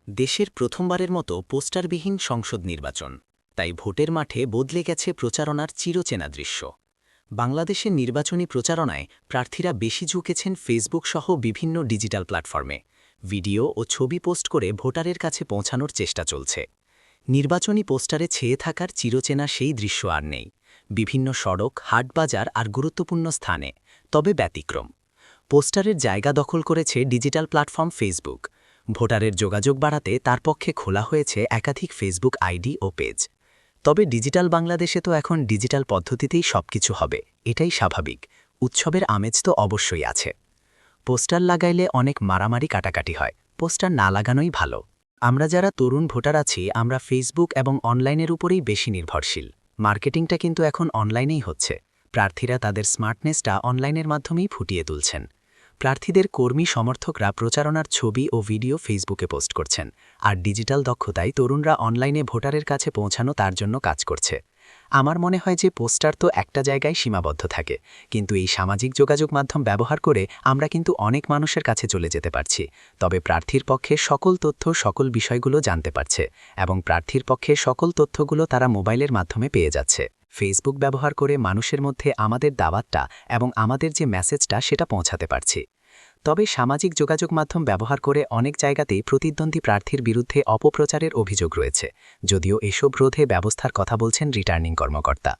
দেশের প্রথমবারের মতো পোস্টারবিহীন সংসদ নির্বাচন, তাই ভোটের মাঠে বদলে গেছে প্রচারণার চিরচেনা দৃশ্য। বাংলাদেশের নির্বাচনী প্রচারণায় প্রার্থীরা বেশি ঝুঁকেছেন ফেসবুক সহ বিভিন্ন ডিজিটাল প্ল্যাটফর্মে। ভিডিও ও ছবি পোস্ট করে ভোটারের কাছে পৌঁছানোর চেষ্টা চলছে। নির্বাচনী পোস্টারে ছেয়ে থাকার চিরচেনা সেই দৃশ্য আর নেই, বিভিন্ন সড়ক, হাটবাজার আর গুরুত্বপূর্ণ স্থানে। তবে ব্যতিক্রম, পোস্টারের জায়গা দখল করেছে ডিজিটাল প্ল্যাটফর্ম ফেসবুক। ভোটারের যোগাযোগ বাড়াতে তার পক্ষে খোলা হয়েছে একাধিক ফেসবুক আইডি ও পেজ। তবে ডিজিটাল বাংলাদেশে তো এখন ডিজিটাল পদ্ধতিতেই সবকিছু হবে, এটাই স্বাভাবিক। উৎসবের আমেজ তো অবশ্যই আছে। পোস্টার লাগাইলে অনেক মারামারি কাটাকাটি হয়, পোস্টার না লাগানোই ভালো। আমরা যারা তরুণ ভোটার আছি, আমরা ফেসবুক এবং অনলাইনের উপরেই বেশি নির্ভরশীল। মার্কেটিংটা কিন্তু এখন অনলাইনেই হচ্ছে। প্রার্থীরা তাদের স্মার্টনেসটা অনলাইনের মাধ্যমেই ফুটিয়ে তুলছেন। প্রার্থীদের কর্মী সমর্থকরা প্রচারণার ছবি ও ভিডিও ফেসবুকে পোস্ট করছেন, আর ডিজিটাল দক্ষতায় তরুণরা অনলাইনে ভোটারের কাছে পৌঁছানো তার জন্য কাজ করছে। আমার মনে হয় যে পোস্টার তো একটা জায়গায় সীমাবদ্ধ থাকে, কিন্তু এই সামাজিক যোগাযোগ মাধ্যম ব্যবহার করে আমরা কিন্তু অনেক মানুষের কাছে চলে যেতে পারছি। তবে প্রার্থীর পক্ষে সকল তথ্য সকল বিষয়গুলো জানতে পারছে, এবং প্রার্থীর পক্ষে সকল তথ্যগুলো তারা মোবাইলের মাধ্যমে পেয়ে যাচ্ছে। ফেসবুক ব্যবহার করে মানুষের মধ্যে আমাদের দাওয়াতটা এবং আমাদের যে মেসেজটা সেটা পৌঁছাতে পারছি। তবে সামাজিক যোগাযোগ মাধ্যম ব্যবহার করে অনেক জায়গাতেই প্রতিদ্বন্দ্বী প্রার্থীর বিরুদ্ধে অপপ্রচারের অভিযোগ রয়েছে, যদিও এসব রোধে ব্যবস্থার কথা বলছেন রিটার্নিং কর্মকর্তা।